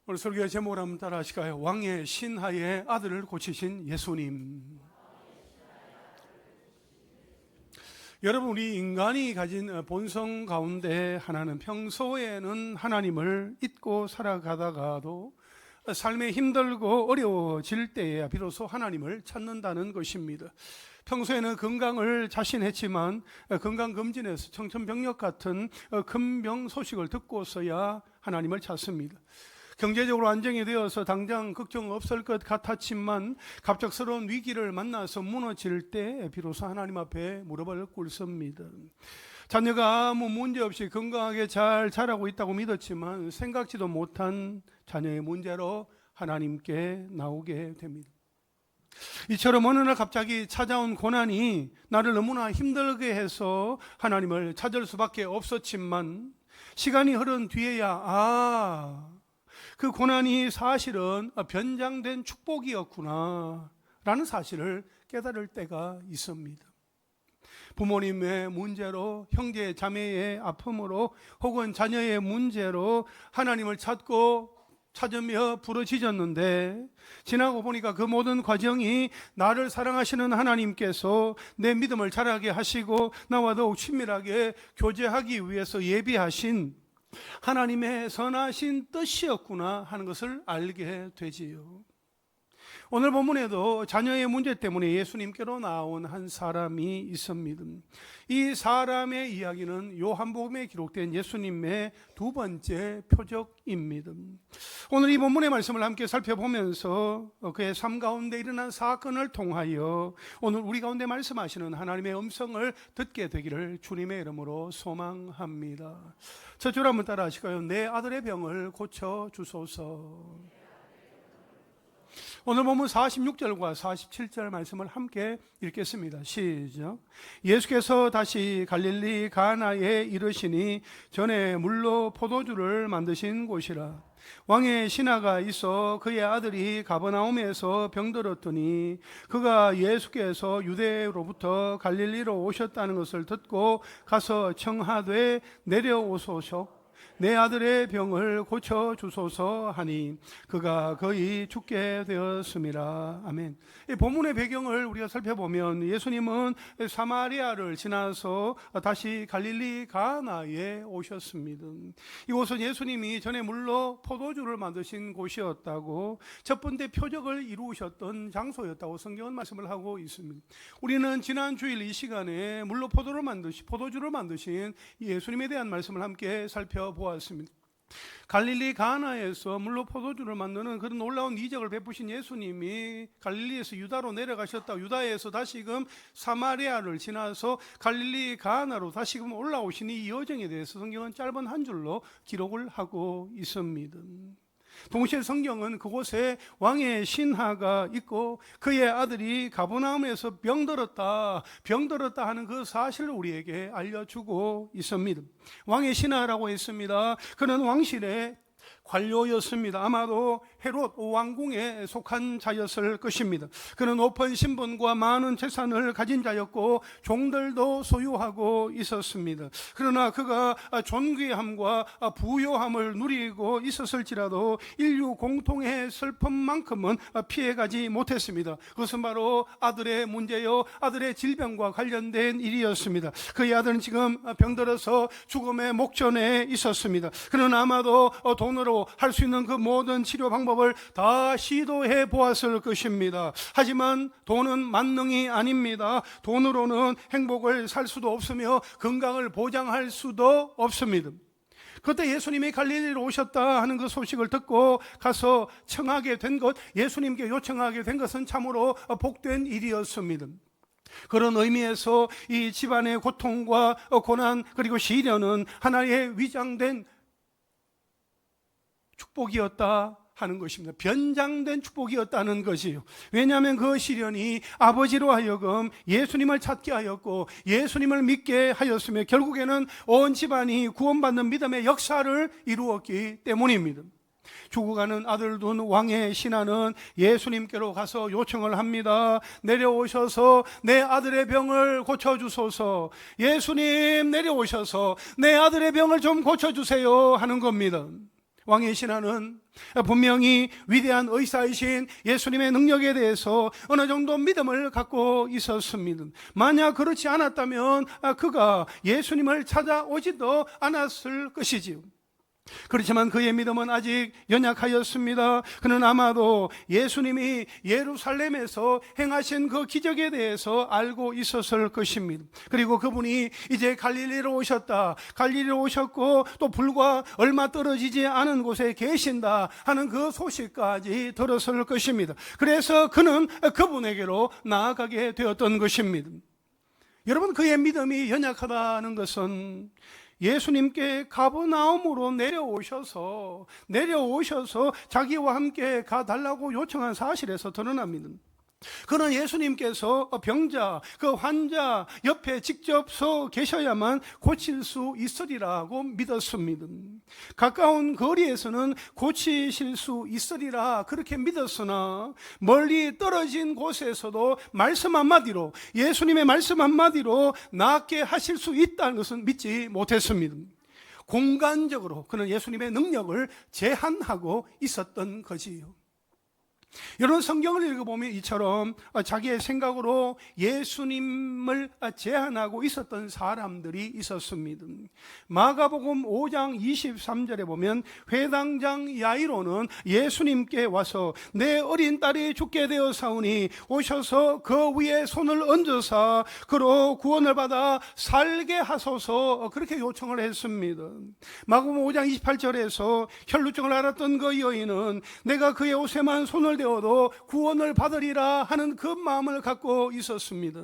오늘 설교의 제목을 한번 따라 하실까요? 왕의 신하의 아들을 고치신 예수님. 여러분, 우리 인간이 가진 본성 가운데 하나는 평소에는 하나님을 잊고 살아가다가도 삶에 힘들고 어려워질 때에야 비로소 하나님을 찾는다는 것입니다. 평소에는 건강을 자신했지만 건강검진에서 청천벽력 같은 큰 병 소식을 듣고서야 하나님을 찾습니다. 경제적으로 안정이 되어서 당장 걱정 없을 것 같았지만 갑작스러운 위기를 만나서 무너질 때 비로소 하나님 앞에 무릎을 꿇습니다. 자녀가 아무 문제 없이 건강하게 잘 자라고 있다고 믿었지만 생각지도 못한 자녀의 문제로 하나님께 나오게 됩니다. 이처럼 어느 날 갑자기 찾아온 고난이 나를 너무나 힘들게 해서 하나님을 찾을 수밖에 없었지만 시간이 흐른 뒤에야 그 고난이 사실은 변장된 축복이었구나 라는 사실을 깨달을 때가 있습니다. 부모님의 문제로, 형제 자매의 아픔으로, 혹은 자녀의 문제로 하나님을 찾으며 부르짖었는데 지나고 보니까 그 모든 과정이 나를 사랑하시는 하나님께서 내 믿음을 자라게 하시고 나와 더욱 친밀하게 교제하기 위해서 예비하신 하나님의 선하신 뜻이었구나 하는 것을 알게 되지요. 오늘 본문에도 자녀의 문제 때문에 예수님께로 나온 한 사람이 있습니다. 이 사람의 이야기는 요한복음에 기록된 예수님의 두 번째 표적입니다. 오늘 이 본문의 말씀을 함께 살펴보면서 그의 삶 가운데 일어난 사건을 통하여 오늘 우리 가운데 말씀하시는 하나님의 음성을 듣게 되기를 주님의 이름으로 소망합니다. 첫 줄 한번 따라 하실까요? 내 아들의 병을 고쳐주소서. 오늘 보면 46절과 47절 말씀을 함께 읽겠습니다. 시작. 예수께서 다시 갈릴리 가나에 이르시니 전에 물로 포도주를 만드신 곳이라. 왕의 신하가 있어 그의 아들이 가버나움에서 병들었더니 그가 예수께서 유대로부터 갈릴리로 오셨다는 것을 듣고 가서 청하되 내려오소서. 내 아들의 병을 고쳐주소서 하니 그가 거의 죽게 되었습니다. 아멘. 이 본문의 배경을 우리가 살펴보면 예수님은 사마리아를 지나서 다시 갈릴리 가나에 오셨습니다. 이곳은 예수님이 전에 물로 포도주를 만드신 곳이었다고, 첫 번째 표적을 이루셨던 장소였다고 성경은 말씀을 하고 있습니다. 우리는 지난 주일 이 시간에 물로 포도주를 만드신 예수님에 대한 말씀을 함께 살펴보았습니다. 갈릴리 가나에서 물로 포도주를 만드는 그런 놀라운 이적을 베푸신 예수님이 갈릴리에서 유다로 내려가셨다, 유다에서 다시금 사마리아를 지나서 갈릴리 가나로 다시금 올라오신 이 여정에 대해서 성경은 짧은 한 줄로 기록을 하고 있습니다. 동시에 성경은 그곳에 왕의 신하가 있고 그의 아들이 가버나움에서 병들었다 하는 그 사실을 우리에게 알려주고 있습니다. 왕의 신하라고 했습니다. 그는 왕실의 관료였습니다. 아마도 헤롯 왕궁에 속한 자였을 것입니다. 그는 높은 신분과 많은 재산을 가진 자였고 종들도 소유하고 있었습니다. 그러나 그가 존귀함과 부요함을 누리고 있었을지라도 인류 공통의 슬픔만큼은 피해가지 못했습니다. 그것은 바로 아들의 문제요, 아들의 질병과 관련된 일이었습니다. 그의 아들은 지금 병들어서 죽음의 목전에 있었습니다. 그는 아마도 돈으로 할 수 있는 그 모든 치료 방법을 다 시도해 보았을 것입니다. 하지만 돈은 만능이 아닙니다. 돈으로는 행복을 살 수도 없으며 건강을 보장할 수도 없습니다. 그때 예수님이 갈릴리로 오셨다 하는 그 소식을 듣고 가서 청하게 된 것, 예수님께 요청하게 된 것은 참으로 복된 일이었습니다. 그런 의미에서 이 집안의 고통과 고난 그리고 시련은 하나의 위장된 축복이었다 하는 것입니다. 변장된 축복이었다는 것이요. 왜냐하면 그 시련이 아버지로 하여금 예수님을 찾게 하였고 예수님을 믿게 하였으며 결국에는 온 집안이 구원받는 믿음의 역사를 이루었기 때문입니다. 죽어가는 아들 둔 왕의 신하는 예수님께로 가서 요청을 합니다. 내려오셔서 내 아들의 병을 고쳐주소서. 예수님 내려오셔서 내 아들의 병을 좀 고쳐주세요 하는 겁니다. 왕의 신하는 분명히 위대한 의사이신 예수님의 능력에 대해서 어느 정도 믿음을 갖고 있었습니다. 만약 그렇지 않았다면 그가 예수님을 찾아오지도 않았을 것이지요. 그렇지만 그의 믿음은 아직 연약하였습니다. 그는 아마도 예수님이 예루살렘에서 행하신 그 기적에 대해서 알고 있었을 것입니다. 그리고 그분이 이제 갈릴리로 오셨다, 갈릴리로 오셨고 또 불과 얼마 떨어지지 않은 곳에 계신다 하는 그 소식까지 들었을 것입니다. 그래서 그는 그분에게로 나아가게 되었던 것입니다. 여러분, 그의 믿음이 연약하다는 것은 예수님께 가버나움으로 내려오셔서 자기와 함께 가달라고 요청한 사실에서 드러납니다. 그는 예수님께서 병자, 그 환자 옆에 직접 서 계셔야만 고칠 수 있으리라고 믿었습니다. 가까운 거리에서는 고치실 수 있으리라 그렇게 믿었으나 멀리 떨어진 곳에서도 말씀 한마디로, 예수님의 말씀 한마디로 낫게 하실 수 있다는 것은 믿지 못했습니다. 공간적으로 그는 예수님의 능력을 제한하고 있었던 거지요. 여러분, 성경을 읽어보면 이처럼 자기의 생각으로 예수님을 제한하고 있었던 사람들이 있었습니다. 마가복음 5장 23절에 보면 회당장 야이로는 예수님께 와서 내 어린 딸이 죽게 되었사오니 오셔서 그 위에 손을 얹어서 그로 구원을 받아 살게 하소서, 그렇게 요청을 했습니다. 마가복음 5장 28절에서 혈루증을 앓았던 그 여인은 내가 그의 옷에만 손을 되어도 구원을 받으리라 하는 그 마음을 갖고 있었습니다.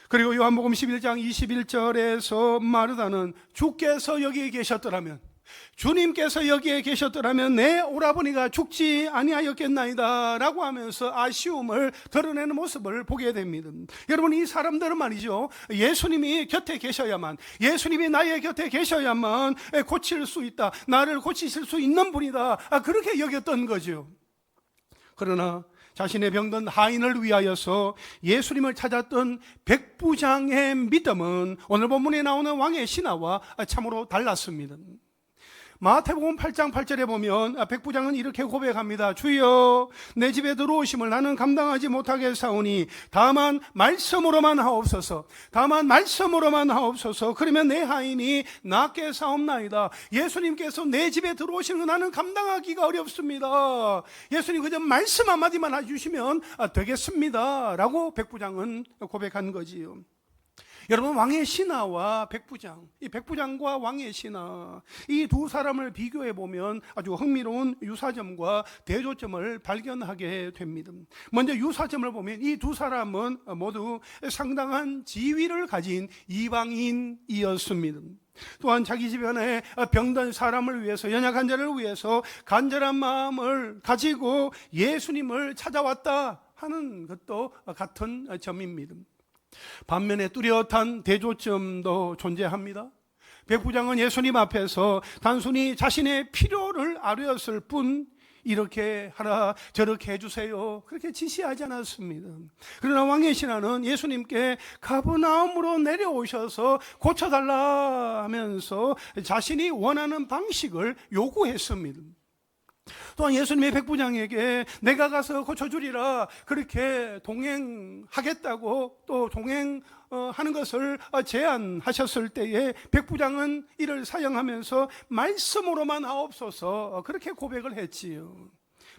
그리고 요한복음 11장 21절에서 마르다는 주께서 여기에 계셨더라면, 주님께서 여기에 계셨더라면 내 오라버니가 죽지 아니하였겠나이다 라고 하면서 아쉬움을 드러내는 모습을 보게 됩니다. 여러분, 이 사람들은 말이죠, 예수님이 곁에 계셔야만, 예수님이 나의 곁에 계셔야만 고칠 수 있다, 나를 고치실 수 있는 분이다, 그렇게 여겼던 거죠. 그러나 자신의 병든 하인을 위하여서 예수님을 찾았던 백부장의 믿음은 오늘 본문에 나오는 왕의 신하와 참으로 달랐습니다. 마태복음 8장 8절에 보면 백부장은 이렇게 고백합니다. 주여, 내 집에 들어오심을 나는 감당하지 못하겠사오니 다만 말씀으로만 하옵소서, 다만 말씀으로만 하옵소서. 그러면 내 하인이 낫게 사옵나이다. 예수님께서 내 집에 들어오시는 거 나는 감당하기가 어렵습니다. 예수님 그저 말씀 한마디만 해주시면 되겠습니다 라고 백부장은 고백한 거지요. 여러분, 왕의 신하와 백부장, 이 백부장과 왕의 신하, 이 두 사람을 비교해 보면 아주 흥미로운 유사점과 대조점을 발견하게 됩니다. 먼저 유사점을 보면 이 두 사람은 모두 상당한 지위를 가진 이방인이었습니다. 또한 자기 주변에 병든 사람을 위해서, 연약한 자를 위해서 간절한 마음을 가지고 예수님을 찾아왔다 하는 것도 같은 점입니다. 반면에 뚜렷한 대조점도 존재합니다. 백부장은 예수님 앞에서 단순히 자신의 필요를 아뢰었을 뿐 이렇게 하라 저렇게 해주세요 그렇게 지시하지 않았습니다. 그러나 왕의 신하는 예수님께 가버나움으로 내려오셔서 고쳐달라 하면서 자신이 원하는 방식을 요구했습니다. 또한 예수님의 백부장에게 내가 가서 고쳐주리라 그렇게 동행하겠다고 또 동행하는 것을 제안하셨을 때에 백부장은 이를 사용하면서 말씀으로만 하옵소서 그렇게 고백을 했지요.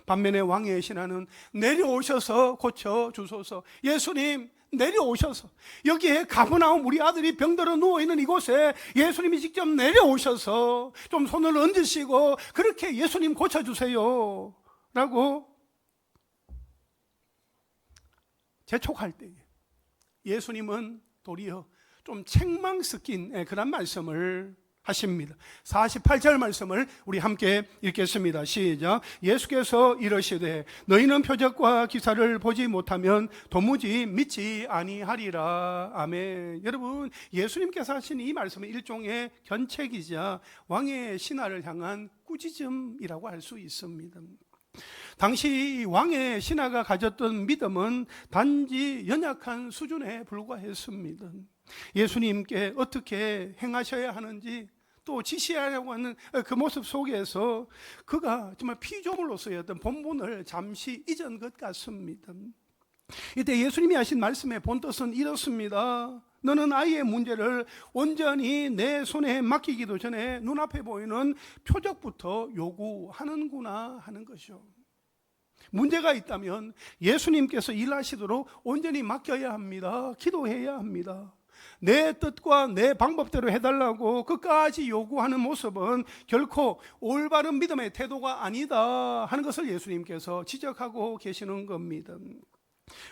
반면에 왕의 신하는 내려오셔서 고쳐주소서, 예수님 내려오셔서 여기에 가버나움 우리 아들이 병들어 누워있는 이곳에 예수님이 직접 내려오셔서 좀 손을 얹으시고 그렇게 예수님 고쳐주세요 라고 재촉할 때에 예수님은 도리어 좀 책망 섞인 그런 말씀을 하십니다. 48절 말씀을 우리 함께 읽겠습니다. 시작. 예수께서 이르시되 너희는 표적과 기사를 보지 못하면 도무지 믿지 아니하리라. 아멘. 여러분, 예수님께서 하신 이 말씀은 일종의 견책이자 왕의 신하를 향한 꾸짖음이라고 할 수 있습니다. 당시 왕의 신하가 가졌던 믿음은 단지 연약한 수준에 불과했습니다. 예수님께 어떻게 행하셔야 하는지 또 지시하려고 하는 그 모습 속에서 그가 정말 피조물로서의 어떤 본분을 잠시 잊은 것 같습니다. 이때 예수님이 하신 말씀의 본뜻은 이렇습니다. 너는 아이의 문제를 온전히 내 손에 맡기기도 전에 눈앞에 보이는 표적부터 요구하는구나 하는 것이죠. 문제가 있다면 예수님께서 일하시도록 온전히 맡겨야 합니다. 기도해야 합니다. 내 뜻과 내 방법대로 해달라고 끝까지 요구하는 모습은 결코 올바른 믿음의 태도가 아니다 하는 것을 예수님께서 지적하고 계시는 겁니다.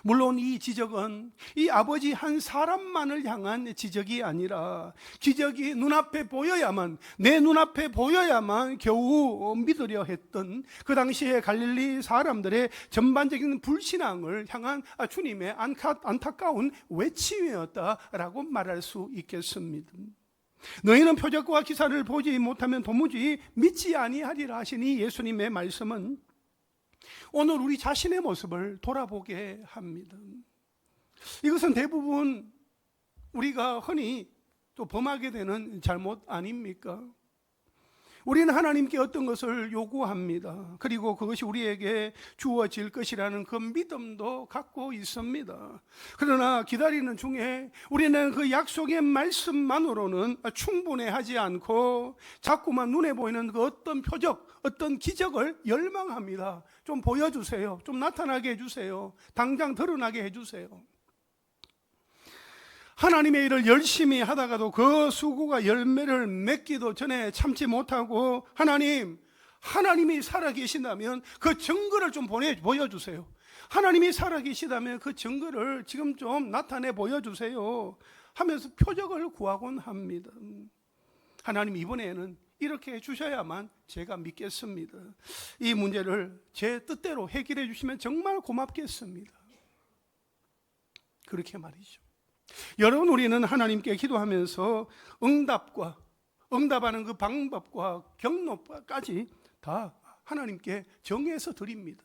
물론 이 지적은 이 아버지 한 사람만을 향한 지적이 아니라 기적이 눈앞에 보여야만, 내 눈앞에 보여야만 겨우 믿으려 했던 그 당시에 갈릴리 사람들의 전반적인 불신앙을 향한 주님의 안타까운 외침이었다라고 말할 수 있겠습니다. 너희는 표적과 기사를 보지 못하면 도무지 믿지 아니하리라 하시니 예수님의 말씀은 오늘 우리 자신의 모습을 돌아보게 합니다. 이것은 대부분 우리가 흔히 또 범하게 되는 잘못 아닙니까? 우리는 하나님께 어떤 것을 요구합니다. 그리고 그것이 우리에게 주어질 것이라는 그 믿음도 갖고 있습니다. 그러나 기다리는 중에 우리는 그 약속의 말씀만으로는 충분해하지 않고 자꾸만 눈에 보이는 그 어떤 표적, 어떤 기적을 열망합니다. 좀 보여주세요. 좀 나타나게 해주세요. 당장 드러나게 해주세요. 하나님의 일을 열심히 하다가도 그 수고가 열매를 맺기도 전에 참지 못하고 하나님이 살아계신다면 그 증거를 좀 보여주세요. 하나님이 살아계시다면 그 증거를 지금 좀 나타내 보여주세요 하면서 표적을 구하곤 합니다. 하나님 이번에는 이렇게 해주셔야만 제가 믿겠습니다. 이 문제를 제 뜻대로 해결해 주시면 정말 고맙겠습니다. 그렇게 말이죠. 여러분, 우리는 하나님께 기도하면서 응답하는 그 방법과 경로까지 다 하나님께 정해서 드립니다.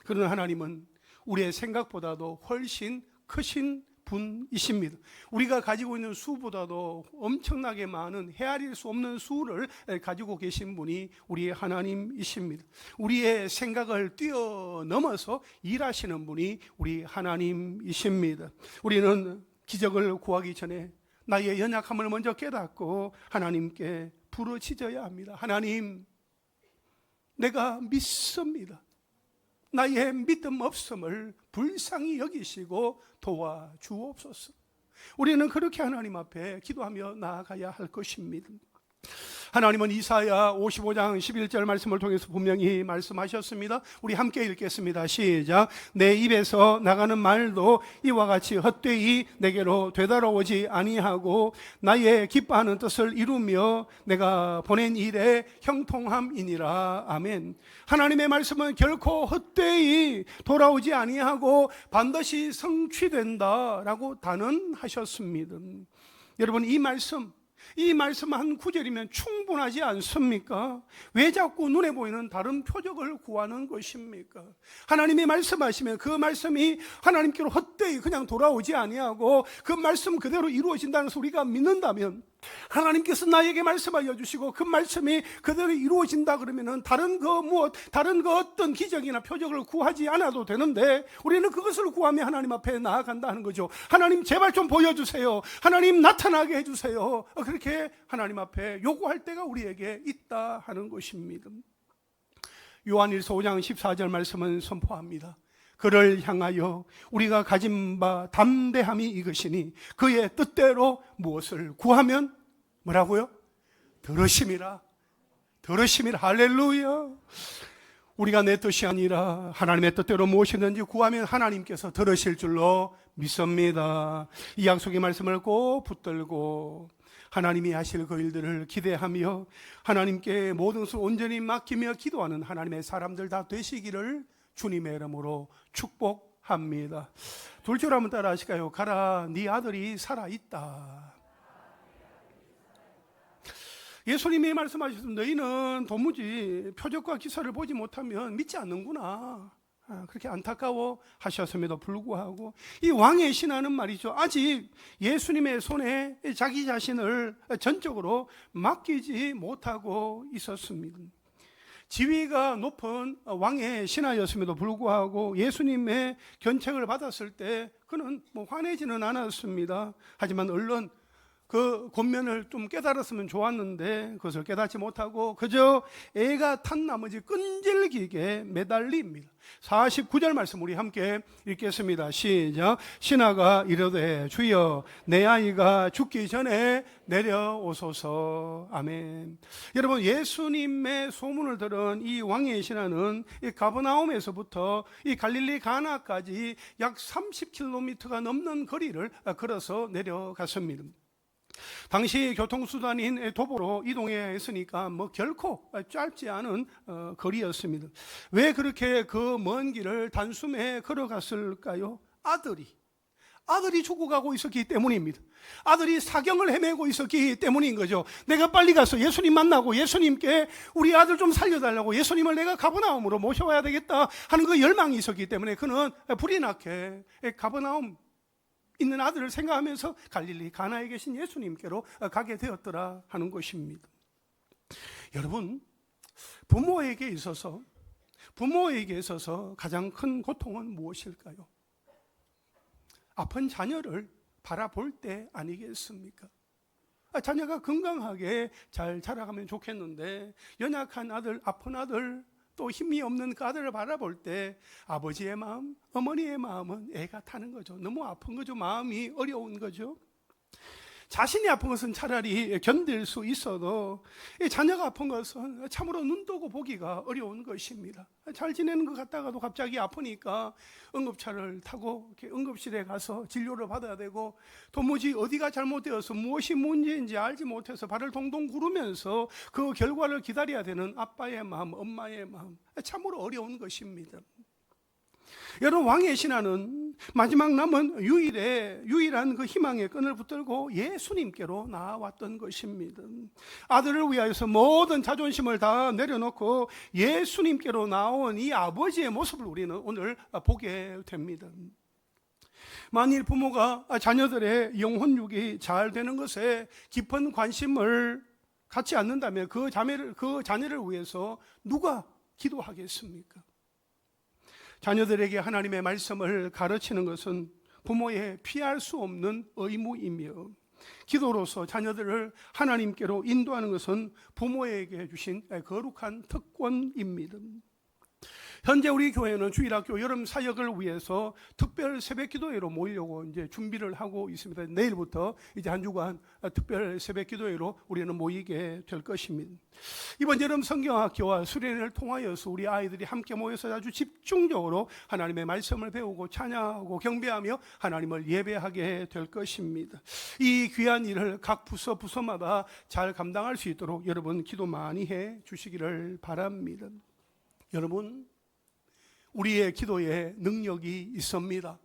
그러나 하나님은 우리의 생각보다도 훨씬 크신 분이십니다. 우리가 가지고 있는 수보다도 엄청나게 많은 헤아릴 수 없는 수를 가지고 계신 분이 우리의 하나님이십니다. 우리의 생각을 뛰어넘어서 일하시는 분이 우리 하나님이십니다. 우리는 기적을 구하기 전에 나의 연약함을 먼저 깨닫고 하나님께 부르짖어야 합니다. 하나님, 내가 믿습니다. 나의 믿음 없음을 불쌍히 여기시고 도와주옵소서. 우리는 그렇게 하나님 앞에 기도하며 나아가야 할 것입니다. 하나님은 이사야 55장 11절 말씀을 통해서 분명히 말씀하셨습니다. 우리 함께 읽겠습니다. 시작. 내 입에서 나가는 말도 이와 같이 헛되이 내게로 되돌아오지 아니하고 나의 기뻐하는 뜻을 이루며 내가 보낸 일에 형통함이니라. 아멘. 하나님의 말씀은 결코 헛되이 돌아오지 아니하고 반드시 성취된다라고 단언하셨습니다. 여러분, 이 말씀 한 구절이면 충분하지 않습니까? 왜 자꾸 눈에 보이는 다른 표적을 구하는 것입니까? 하나님이 말씀하시면 그 말씀이 하나님께로 헛되이 그냥 돌아오지 아니하고 그 말씀 그대로 이루어진다는 것을 우리가 믿는다면, 하나님께서 나에게 말씀하여 주시고 그 말씀이 그대로 이루어진다 그러면은 다른 그 어떤 기적이나 표적을 구하지 않아도 되는데 우리는 그것을 구하며 하나님 앞에 나아간다 하는 거죠. 하나님 제발 좀 보여주세요. 하나님 나타나게 해주세요. 그렇게 하나님 앞에 요구할 때가 우리에게 있다 하는 것입니다. 요한일서 5장 14절 말씀은 선포합니다. 그를 향하여 우리가 가진 바 담대함이 이것이니 그의 뜻대로 무엇을 구하면 뭐라고요? 들으심이라. 할렐루야. 우리가 내 뜻이 아니라 하나님의 뜻대로 무엇이든지 구하면 하나님께서 들으실 줄로 믿습니다. 이 약속의 말씀을 꼭 붙들고 하나님이 하실 그 일들을 기대하며 하나님께 모든 것을 온전히 맡기며 기도하는 하나님의 사람들 다 되시기를 주님의 이름으로 축복합니다. 둘째로 한번 따라 하실까요? 가라, 네 아들이 살아있다. 예수님이 말씀하셨습니다. 너희는 도무지 표적과 기사를 보지 못하면 믿지 않는구나. 그렇게 안타까워 하셨음에도 불구하고 이 왕의 신하는 말이죠, 아직 예수님의 손에 자기 자신을 전적으로 맡기지 못하고 있었습니다. 지위가 높은 왕의 신하였음에도 불구하고 예수님의 견책을 받았을 때 그는 화내지는 않았습니다. 하지만 얼른 그 권면을 좀 깨달았으면 좋았는데 그것을 깨닫지 못하고 그저 애가 탄 나머지 끈질기게 매달립니다. 49절 말씀 우리 함께 읽겠습니다. 시작. 신하가 이르되 주여 내 아이가 죽기 전에 내려오소서. 아멘. 여러분, 예수님의 소문을 들은 이 왕의 신하는 이 가버나움에서부터 이 갈릴리 가나까지 약 30km가 넘는 거리를 걸어서 내려갔습니다. 당시 교통수단인 도보로 이동해야 했으니까 결코 짧지 않은 거리였습니다. 왜 그렇게 그 먼 길을 단숨에 걸어갔을까요? 아들이 죽어가고 있었기 때문입니다. 아들이 사경을 헤매고 있었기 때문인 거죠. 내가 빨리 가서 예수님 만나고 예수님께 우리 아들 좀 살려달라고, 예수님을 내가 가버나움으로 모셔와야 되겠다 하는 그 열망이 있었기 때문에 그는 불이 나게 가버나움 있는 아들을 생각하면서 갈릴리 가나에 계신 예수님께로 가게 되었더라 하는 것입니다. 여러분, 부모에게 있어서 가장 큰 고통은 무엇일까요? 아픈 자녀를 바라볼 때 아니겠습니까? 자녀가 건강하게 잘 자라가면 좋겠는데 연약한 아들, 아픈 아들, 또 힘이 없는 그 아들을 바라볼 때 아버지의 마음, 어머니의 마음은 애가 타는 거죠. 너무 아픈 거죠. 마음이 어려운 거죠. 자신이 아픈 것은 차라리 견딜 수 있어도 이 자녀가 아픈 것은 참으로 눈뜨고 보기가 어려운 것입니다. 잘 지내는 것 같다가도 갑자기 아프니까 응급차를 타고 이렇게 응급실에 가서 진료를 받아야 되고, 도무지 어디가 잘못되어서 무엇이 문제인지 알지 못해서 발을 동동 구르면서 그 결과를 기다려야 되는 아빠의 마음, 엄마의 마음, 참으로 어려운 것입니다. 여러분, 왕의 신하는 마지막 남은 유일한 그 희망의 끈을 붙들고 예수님께로 나아왔던 것입니다. 아들을 위하여서 모든 자존심을 다 내려놓고 예수님께로 나온 이 아버지의 모습을 우리는 오늘 보게 됩니다. 만일 부모가 자녀들의 영혼육이 잘 되는 것에 깊은 관심을 갖지 않는다면 그 자녀를 위해서 누가 기도하겠습니까? 자녀들에게 하나님의 말씀을 가르치는 것은 부모의 피할 수 없는 의무이며, 기도로서 자녀들을 하나님께로 인도하는 것은 부모에게 주신 거룩한 특권입니다. 현재 우리 교회는 주일학교 여름 사역을 위해서 특별 새벽 기도회로 모이려고 이제 준비를 하고 있습니다. 내일부터 이제 한 주간 특별 새벽 기도회로 우리는 모이게 될 것입니다. 이번 여름 성경학교와 수련회를 통하여서 우리 아이들이 함께 모여서 아주 집중적으로 하나님의 말씀을 배우고 찬양하고 경배하며 하나님을 예배하게 될 것입니다. 이 귀한 일을 각 부서마다 잘 감당할 수 있도록 여러분 기도 많이 해 주시기를 바랍니다. 여러분, 우리의 기도에 능력이 있습니다.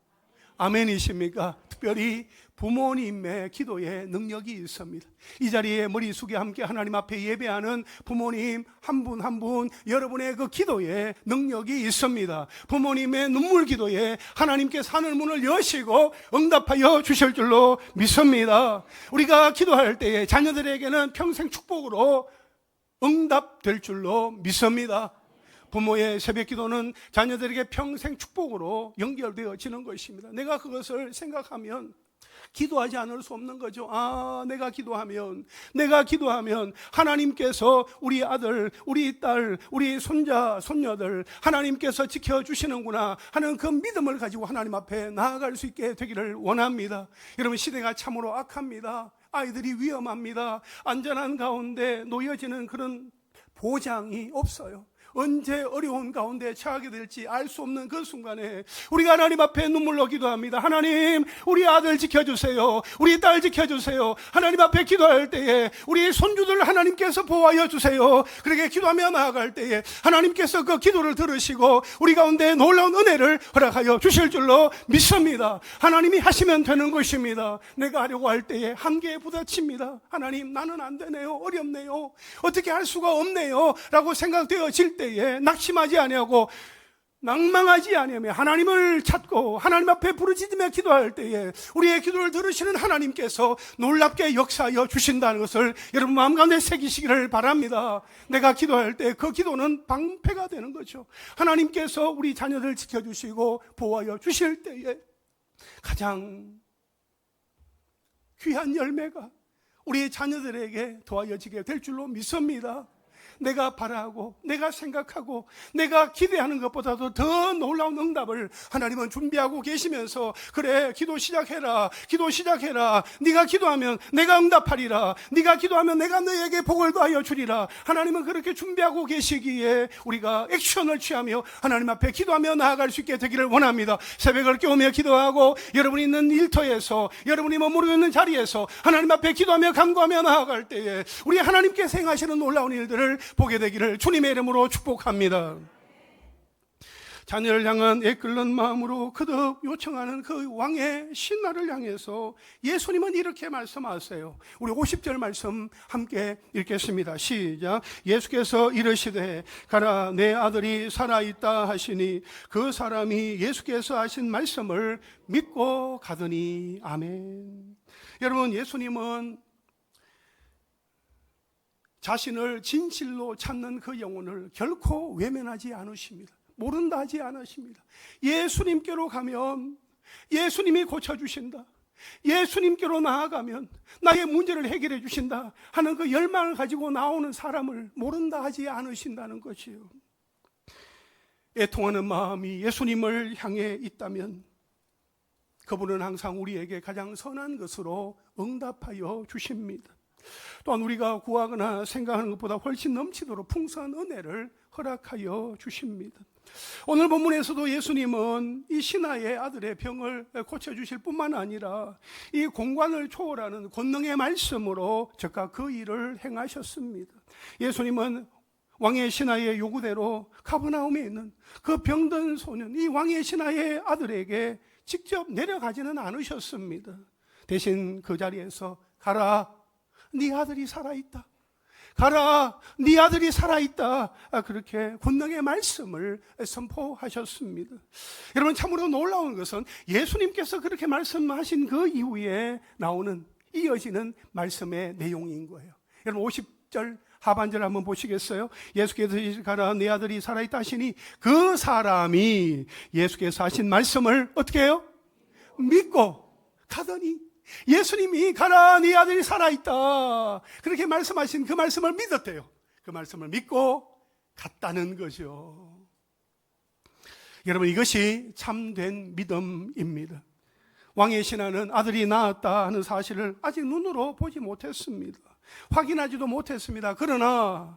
아멘이십니까? 특별히 부모님의 기도에 능력이 있습니다. 이 자리에 머리 숙여 함께 하나님 앞에 예배하는 부모님 한 분 한 분, 여러분의 그 기도에 능력이 있습니다. 부모님의 눈물 기도에 하나님께 하늘 문을 여시고 응답하여 주실 줄로 믿습니다. 우리가 기도할 때에 자녀들에게는 평생 축복으로 응답될 줄로 믿습니다. 부모의 새벽 기도는 자녀들에게 평생 축복으로 연결되어지는 것입니다. 내가 그것을 생각하면 기도하지 않을 수 없는 거죠. 내가 기도하면 하나님께서 우리 아들, 우리 딸, 우리 손자, 손녀들 하나님께서 지켜주시는구나 하는 그 믿음을 가지고 하나님 앞에 나아갈 수 있게 되기를 원합니다. 여러분, 시대가 참으로 악합니다. 아이들이 위험합니다. 안전한 가운데 놓여지는 그런 보장이 없어요. 언제 어려운 가운데 처하게 될지 알 수 없는 그 순간에 우리가 하나님 앞에 눈물로 기도합니다. 하나님, 우리 아들 지켜주세요. 우리 딸 지켜주세요. 하나님 앞에 기도할 때에 우리 손주들 하나님께서 보호하여 주세요. 그렇게 기도하며 나아갈 때에 하나님께서 그 기도를 들으시고 우리 가운데 놀라운 은혜를 허락하여 주실 줄로 믿습니다. 하나님이 하시면 되는 것입니다. 내가 하려고 할 때에 한계에 부딪힙니다. 하나님, 나는 안 되네요. 어렵네요. 어떻게 할 수가 없네요 라고 생각되어질 때에 낙심하지 아니하고 낭망하지 아니하며 하나님을 찾고 하나님 앞에 부르짖으며 기도할 때에 우리의 기도를 들으시는 하나님께서 놀랍게 역사하여 주신다는 것을 여러분 마음 가운데 새기시기를 바랍니다. 내가 기도할 때 그 기도는 방패가 되는 거죠. 하나님께서 우리 자녀들 지켜주시고 보호하여 주실 때에 가장 귀한 열매가 우리 자녀들에게 도와지게 될 줄로 믿습니다. 내가 바라고 내가 생각하고 내가 기대하는 것보다도 더 놀라운 응답을 하나님은 준비하고 계시면서 그래 기도 시작해라 기도 시작해라 네가 기도하면 내가 응답하리라 네가 기도하면 내가 너에게 복을 더하여 주리라 하나님은 그렇게 준비하고 계시기에 우리가 액션을 취하며 하나님 앞에 기도하며 나아갈 수 있게 되기를 원합니다. 새벽을 깨우며 기도하고 여러분이 있는 일터에서 여러분이 머무르고 있는 자리에서 하나님 앞에 기도하며 간구하며 나아갈 때에 우리 하나님께서 행하시는 놀라운 일들을 보게 되기를 주님의 이름으로 축복합니다. 자녀를 향한 애끓는 마음으로 거듭 요청하는 그 왕의 신하를 향해서 예수님은 이렇게 말씀하세요. 우리 50절 말씀 함께 읽겠습니다. 시작. 예수께서 이르시되 가라 내 아들이 살아있다 하시니 그 사람이 예수께서 하신 말씀을 믿고 가더니 아멘. 여러분, 예수님은 자신을 진실로 찾는 그 영혼을 결코 외면하지 않으십니다. 모른다 하지 않으십니다. 예수님께로 가면 예수님이 고쳐주신다. 예수님께로 나아가면 나의 문제를 해결해 주신다 하는 그 열망을 가지고 나오는 사람을 모른다 하지 않으신다는 것이요. 애통하는 마음이 예수님을 향해 있다면 그분은 항상 우리에게 가장 선한 것으로 응답하여 주십니다. 또한 우리가 구하거나 생각하는 것보다 훨씬 넘치도록 풍성한 은혜를 허락하여 주십니다. 오늘 본문에서도 예수님은 이 신하의 아들의 병을 고쳐주실 뿐만 아니라 이 공간을 초월하는 권능의 말씀으로 즉각 그 일을 행하셨습니다. 예수님은 왕의 신하의 요구대로 가버나움에 있는 그 병든 소년, 이 왕의 신하의 아들에게 직접 내려가지는 않으셨습니다. 대신 그 자리에서 가라, 네 아들이 살아있다. 가라, 네 아들이 살아있다. 그렇게 권능의 말씀을 선포하셨습니다. 여러분, 참으로 놀라운 것은 예수님께서 그렇게 말씀하신 그 이후에 나오는 이어지는 말씀의 내용인 거예요. 여러분, 50절 하반절 한번 보시겠어요? 예수께서 가라 내 아들이 살아있다 하시니 그 사람이 예수께서 하신 말씀을 어떻게 해요? 믿고 가더니 예수님이 가라 네 아들이 살아있다 그렇게 말씀하신 그 말씀을 믿었대요. 그 말씀을 믿고 갔다는 거죠. 여러분, 이것이 참된 믿음입니다. 왕의 신하는 아들이 낳았다 하는 사실을 아직 눈으로 보지 못했습니다. 확인하지도 못했습니다. 그러나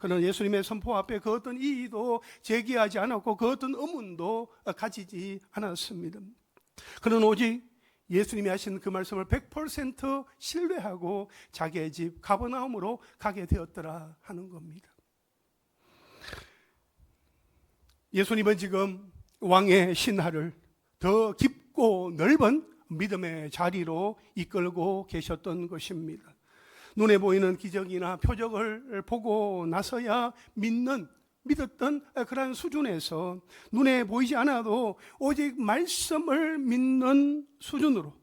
예수님의 선포 앞에 그 어떤 이의도 제기하지 않았고 그 어떤 의문도 가지지 않았습니다. 그는 오직 예수님이 하신 그 말씀을 100% 신뢰하고 자기의 집 가버나움으로 가게 되었더라 하는 겁니다. 예수님은 지금 왕의 신하를 더 깊고 넓은 믿음의 자리로 이끌고 계셨던 것입니다. 눈에 보이는 기적이나 표적을 보고 나서야 믿었던 그러한 수준에서 눈에 보이지 않아도 오직 말씀을 믿는 수준으로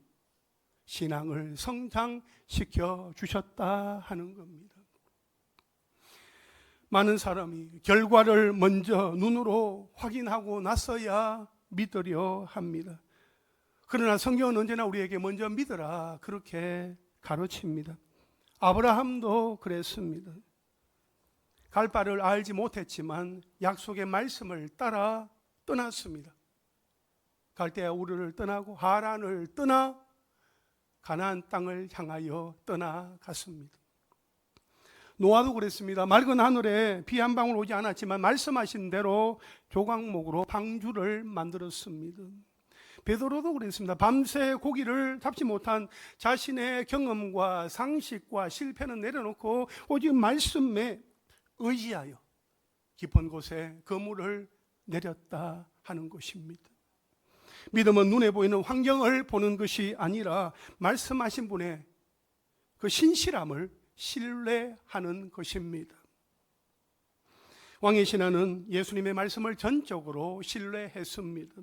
신앙을 성장시켜 주셨다 하는 겁니다. 많은 사람이 결과를 먼저 눈으로 확인하고 나서야 믿으려 합니다. 그러나 성경은 언제나 우리에게 먼저 믿어라 그렇게 가르칩니다. 아브라함도 그랬습니다. 갈 바를 알지 못했지만 약속의 말씀을 따라 떠났습니다. 갈대아 우르를 떠나고 하란을 떠나 가나안 땅을 향하여 떠나갔습니다. 노아도 그랬습니다. 맑은 하늘에 비 한 방울 오지 않았지만 말씀하신 대로 조각목으로 방주를 만들었습니다. 베드로도 그랬습니다. 밤새 고기를 잡지 못한 자신의 경험과 상식과 실패는 내려놓고 오직 말씀에 의지하여 깊은 곳에 그물을 내렸다 하는 것입니다. 믿음은 눈에 보이는 환경을 보는 것이 아니라 말씀하신 분의 그 신실함을 신뢰하는 것입니다. 왕의 신하는 예수님의 말씀을 전적으로 신뢰했습니다.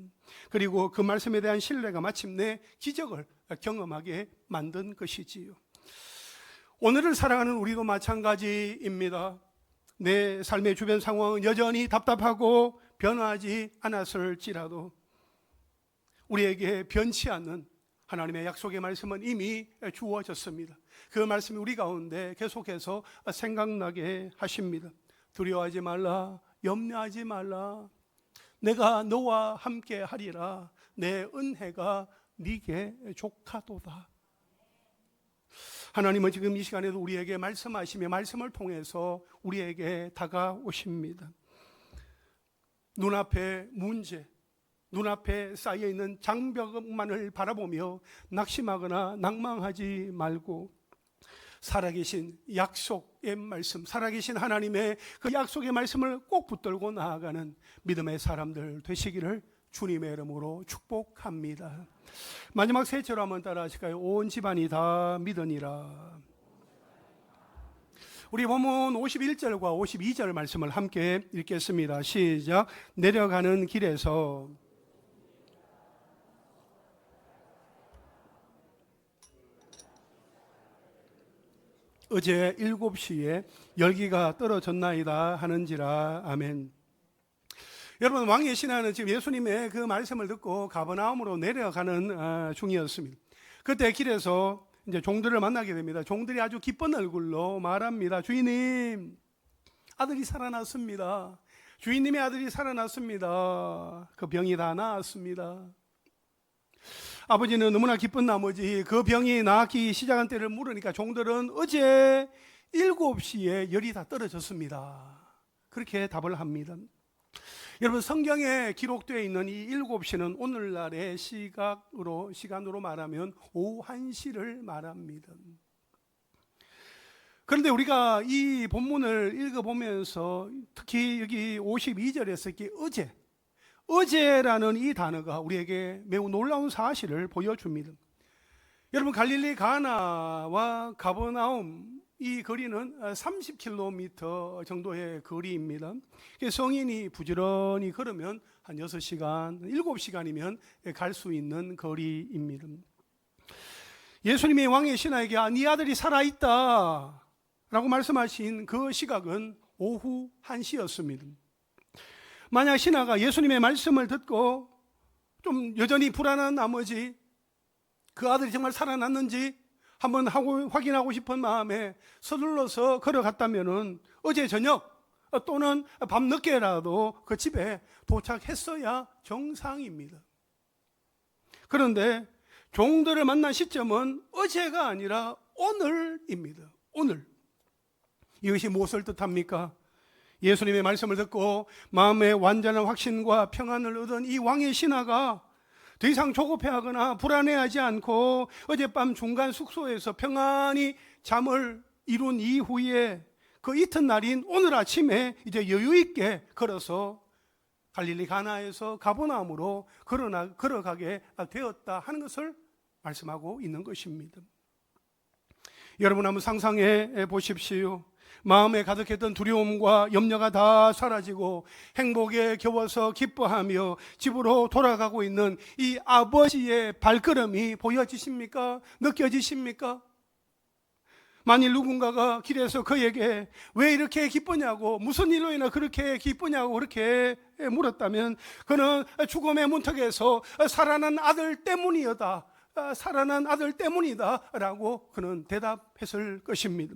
그리고 그 말씀에 대한 신뢰가 마침내 기적을 경험하게 만든 것이지요. 오늘을 살아가는 우리도 마찬가지입니다. 내 삶의 주변 상황은 여전히 답답하고 변화하지 않았을지라도 우리에게 변치 않는 하나님의 약속의 말씀은 이미 주어졌습니다. 그 말씀이 우리 가운데 계속해서 생각나게 하십니다. 두려워하지 말라, 염려하지 말라, 내가 너와 함께 하리라, 내 은혜가 네게 족하도다. 하나님은 지금 이 시간에도 우리에게 말씀하시며 말씀을 통해서 우리에게 다가오십니다. 눈앞에 문제, 눈앞에 쌓여있는 장벽만을 바라보며 낙심하거나 낭망하지 말고 살아계신 약속의 말씀, 살아계신 하나님의 그 약속의 말씀을 꼭 붙들고 나아가는 믿음의 사람들 되시기를 주님의 이름으로 축복합니다. 마지막 세 절로 한번 따라 하실까요? 온 집안이 다 믿으니라. 우리 본문 51절과 52절 말씀을 함께 읽겠습니다. 시작. 내려가는 길에서 어제 7시에 열기가 떨어졌나이다 하는지라. 아멘. 여러분, 왕의 신하는 지금 예수님의 그 말씀을 듣고 가버나움으로 내려가는 중이었습니다. 그때 길에서 이제 종들을 만나게 됩니다. 종들이 아주 기쁜 얼굴로 말합니다. 주인님, 아들이 살아났습니다. 주인님의 아들이 살아났습니다. 그 병이 다 나았습니다. 아버지는 너무나 기쁜 나머지 그 병이 나기 시작한 때를 물으니까 종들은 어제 7시에 열이 다 떨어졌습니다. 그렇게 답을 합니다. 여러분, 성경에 기록되어 있는 이 7시는 오늘날의 시간으로 말하면 오후 1시를 말합니다. 그런데 우리가 이 본문을 읽어보면서 특히 여기 52절에서 이렇게 어제라는 이 단어가 우리에게 매우 놀라운 사실을 보여줍니다. 여러분, 갈릴리 가나와 가버나움 이 거리는 30km 정도의 거리입니다. 성인이 부지런히 걸으면 한 6시간, 7시간이면 갈 수 있는 거리입니다. 예수님이 왕의 신하에게 네 아들이 살아있다 라고 말씀하신 그 시각은 오후 1시였습니다. 만약 신하가 예수님의 말씀을 듣고 좀 여전히 불안한 나머지 그 아들이 정말 살아났는지 한번 확인하고 싶은 마음에 서둘러서 걸어갔다면 어제 저녁 또는 밤늦게라도 그 집에 도착했어야 정상입니다. 그런데 종들을 만난 시점은 어제가 아니라 오늘입니다. 오늘. 이것이 무엇을 뜻합니까? 예수님의 말씀을 듣고 마음의 완전한 확신과 평안을 얻은 이 왕의 신하가 더 이상 조급해하거나 불안해하지 않고 어젯밤 중간 숙소에서 평안히 잠을 이룬 이후에 그 이튿날인 오늘 아침에 이제 여유 있게 걸어서 갈릴리 가나에서 가버나움으로 걸어가게 되었다 하는 것을 말씀하고 있는 것입니다. 여러분, 한번 상상해 보십시오. 마음에 가득했던 두려움과 염려가 다 사라지고 행복에 겨워서 기뻐하며 집으로 돌아가고 있는 이 아버지의 발걸음이 보여지십니까? 느껴지십니까? 만일 누군가가 길에서 그에게 왜 이렇게 기쁘냐고, 무슨 일로 인해 그렇게 기쁘냐고 그렇게 물었다면 그는 죽음의 문턱에서 살아난 아들 때문이다 라고 그는 대답했을 것입니다.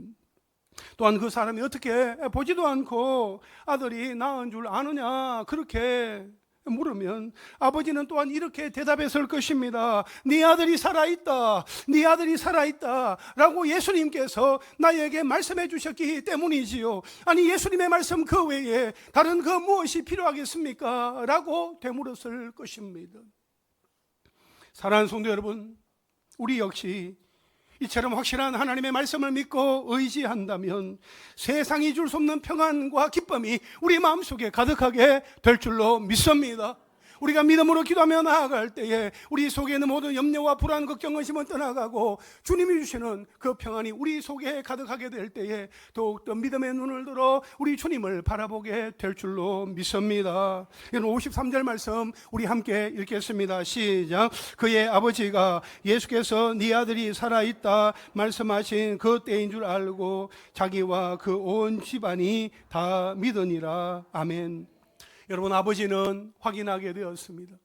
또한 그 사람이 어떻게 보지도 않고 아들이 낳은 줄 아느냐 그렇게 물으면 아버지는 또한 이렇게 대답했을 것입니다. 네 아들이 살아있다, 네 아들이 살아있다 라고 예수님께서 나에게 말씀해 주셨기 때문이지요. 아니, 예수님의 말씀 그 외에 다른 그 무엇이 필요하겠습니까? 라고 되물었을 것입니다. 사랑하는 성도 여러분, 우리 역시 이처럼 확실한 하나님의 말씀을 믿고 의지한다면 세상이 줄 수 없는 평안과 기쁨이 우리 마음속에 가득하게 될 줄로 믿습니다. 우리가 믿음으로 기도하며 나아갈 때에 우리 속에 있는 모든 염려와 불안, 걱정, 의심은 떠나가고 주님이 주시는 그 평안이 우리 속에 가득하게 될 때에 더욱더 믿음의 눈을 들어 우리 주님을 바라보게 될 줄로 믿습니다. 이런 53절 말씀 우리 함께 읽겠습니다. 시작. 그의 아버지가 예수께서 네 아들이 살아있다 말씀하신 그 때인 줄 알고 자기와 그 온 집안이 다 믿으니라. 아멘. 여러분, 아버지는 확인하게 되었습니다.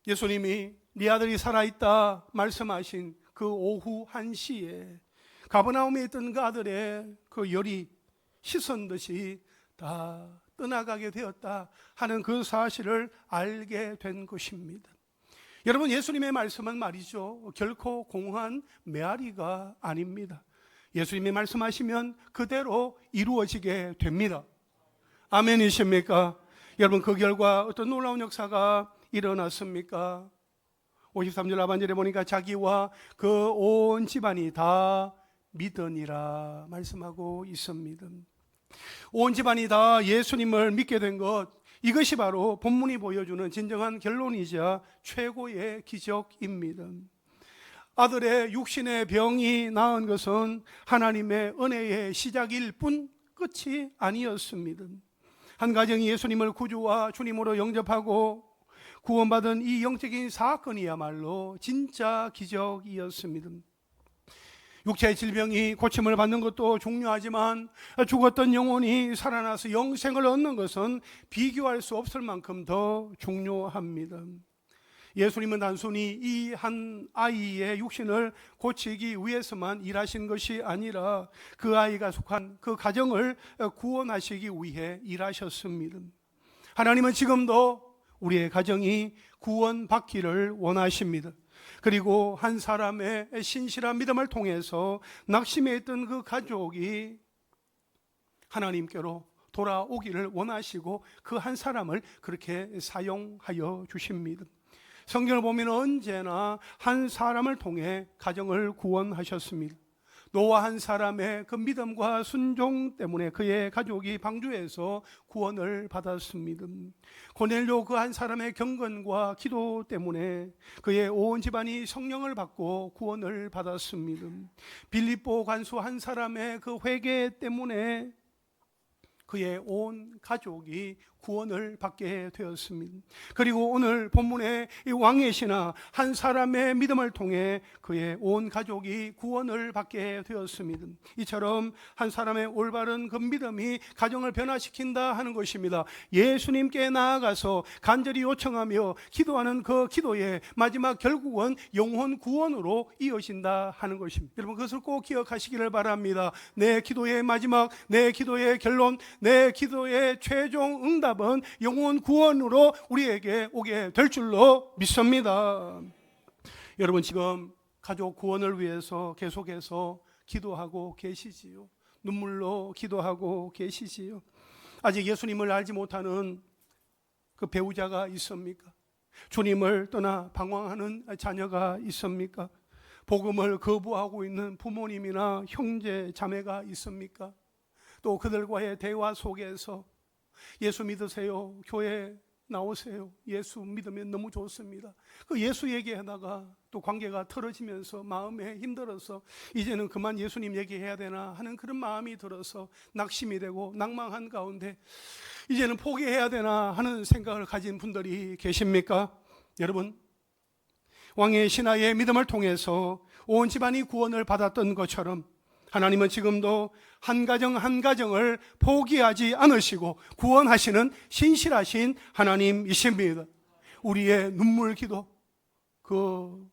예수님이 네 아들이 살아있다 말씀하신 그 오후 1시에 가버나움에 있던 그 아들의 그 열이 씻은 듯이 다 떠나가게 되었다 하는 그 사실을 알게 된 것입니다. 여러분, 예수님의 말씀은 말이죠, 결코 공한 메아리가 아닙니다. 예수님이 말씀하시면 그대로 이루어지게 됩니다. 아멘이십니까? 여러분, 그 결과 어떤 놀라운 역사가 일어났습니까? 53절 하반절에 보니까 자기와 그 온 집안이 다 믿으니라 말씀하고 있습니다. 온 집안이 다 예수님을 믿게 된 것, 이것이 바로 본문이 보여주는 진정한 결론이자 최고의 기적입니다. 아들의 육신의 병이 나은 것은 하나님의 은혜의 시작일 뿐 끝이 아니었습니다. 한 가정이 예수님을 구주와 주님으로 영접하고 구원받은 이 영적인 사건이야말로 진짜 기적이었습니다. 육체의 질병이 고침을 받는 것도 중요하지만 죽었던 영혼이 살아나서 영생을 얻는 것은 비교할 수 없을 만큼 더 중요합니다. 예수님은 단순히 이 한 아이의 육신을 고치기 위해서만 일하신 것이 아니라 그 아이가 속한 그 가정을 구원하시기 위해 일하셨습니다. 하나님은 지금도 우리의 가정이 구원받기를 원하십니다. 그리고 한 사람의 신실한 믿음을 통해서 낙심해 있던 그 가족이 하나님께로 돌아오기를 원하시고 그 한 사람을 그렇게 사용하여 주십니다. 성경을 보면 언제나 한 사람을 통해 가정을 구원하셨습니다. 노아 한 사람의 그 믿음과 순종 때문에 그의 가족이 방주에서 구원을 받았습니다. 고넬료 그 한 사람의 경건과 기도 때문에 그의 온 집안이 성령을 받고 구원을 받았습니다. 빌립보 관수 한 사람의 그 회개 때문에 그의 온 가족이 구원을 받게 되었습니다. 그리고 오늘 본문의 이 왕의 신하 한 사람의 믿음을 통해 그의 온 가족이 구원을 받게 되었습니다. 이처럼 한 사람의 올바른 그 믿음이 가정을 변화시킨다 하는 것입니다. 예수님께 나아가서 간절히 요청하며 기도하는 그 기도의 마지막 결국은 영혼 구원으로 이어진다 하는 것입니다. 여러분, 그것을 꼭 기억하시기를 바랍니다. 내 기도의 마지막, 내 기도의 결론, 내 기도의 최종 응답은 영혼 구원으로 우리에게 오게 될 줄로 믿습니다. 여러분, 지금 가족 구원을 위해서 계속해서 기도하고 계시지요? 눈물로 기도하고 계시지요? 아직 예수님을 알지 못하는 그 배우자가 있습니까? 주님을 떠나 방황하는 자녀가 있습니까? 복음을 거부하고 있는 부모님이나 형제 자매가 있습니까? 또 그들과의 대화 속에서 예수 믿으세요, 교회 나오세요, 예수 믿으면 너무 좋습니다, 그 예수 얘기하다가 또 관계가 틀어지면서 마음에 힘들어서 이제는 그만 예수님 얘기해야 되나 하는 그런 마음이 들어서 낙심이 되고 낭망한 가운데 이제는 포기해야 되나 하는 생각을 가진 분들이 계십니까? 여러분, 왕의 신하의 믿음을 통해서 온 집안이 구원을 받았던 것처럼 하나님은 지금도 한 가정 한 가정을 포기하지 않으시고 구원하시는 신실하신 하나님이십니다. 우리의 눈물 기도, 그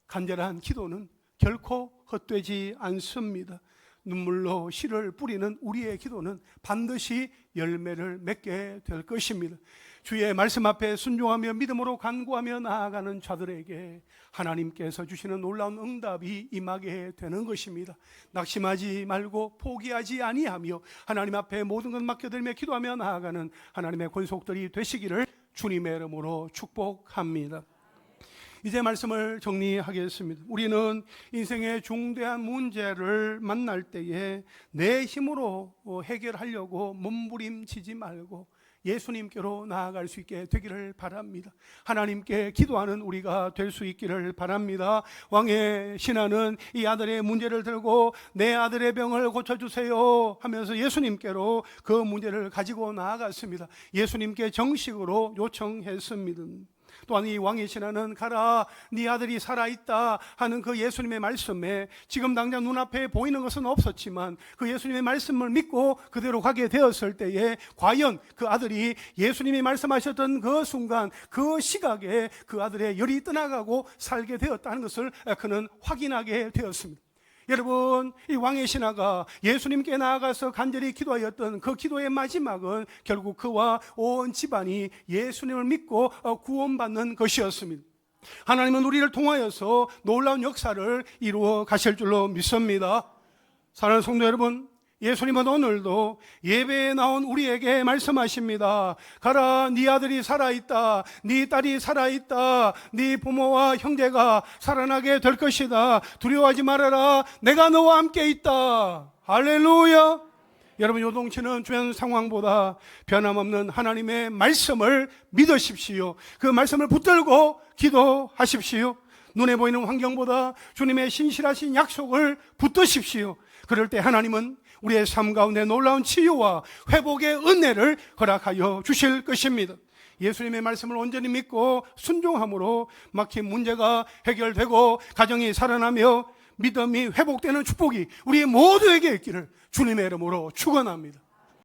간절한 기도는 결코 헛되지 않습니다. 눈물로 씨를 뿌리는 우리의 기도는 반드시 열매를 맺게 될 것입니다. 주의 말씀 앞에 순종하며 믿음으로 간구하며 나아가는 자들에게 하나님께서 주시는 놀라운 응답이 임하게 되는 것입니다. 낙심하지 말고 포기하지 아니하며 하나님 앞에 모든 것 맡겨들며 기도하며 나아가는 하나님의 권속들이 되시기를 주님의 이름으로 축복합니다. 이제 말씀을 정리하겠습니다. 우리는 인생의 중대한 문제를 만날 때에 내 힘으로 해결하려고 몸부림치지 말고 예수님께로 나아갈 수 있게 되기를 바랍니다. 하나님께 기도하는 우리가 될 수 있기를 바랍니다. 왕의 신하는 이 아들의 문제를 들고 내 아들의 병을 고쳐주세요 하면서 예수님께로 그 문제를 가지고 나아갔습니다. 예수님께 정식으로 요청했습니다. 또한 이 왕의 신하는 가라 네 아들이 살아있다 하는 그 예수님의 말씀에 지금 당장 눈앞에 보이는 것은 없었지만 그 예수님의 말씀을 믿고 그대로 가게 되었을 때에 과연 그 아들이 예수님이 말씀하셨던 그 순간 그 시각에 그 아들의 열이 떠나가고 살게 되었다는 것을 그는 확인하게 되었습니다. 여러분, 이 왕의 신하가 예수님께 나아가서 간절히 기도하였던 그 기도의 마지막은 결국 그와 온 집안이 예수님을 믿고 구원받는 것이었습니다. 하나님은 우리를 통하여서 놀라운 역사를 이루어 가실 줄로 믿습니다. 사랑하는 성도 여러분, 예수님은 오늘도 예배에 나온 우리에게 말씀하십니다. 가라 네 아들이 살아있다, 네 딸이 살아있다, 네 부모와 형제가 살아나게 될 것이다. 두려워하지 말아라, 내가 너와 함께 있다. 할렐루야. 여러분, 요동치는 주변 상황보다 변함없는 하나님의 말씀을 믿으십시오. 그 말씀을 붙들고 기도하십시오. 눈에 보이는 환경보다 주님의 신실하신 약속을 붙드십시오. 그럴 때 하나님은 우리의 삶 가운데 놀라운 치유와 회복의 은혜를 허락하여 주실 것입니다. 예수님의 말씀을 온전히 믿고 순종함으로 막힌 문제가 해결되고 가정이 살아나며 믿음이 회복되는 축복이 우리 모두에게 있기를 주님의 이름으로 축원합니다.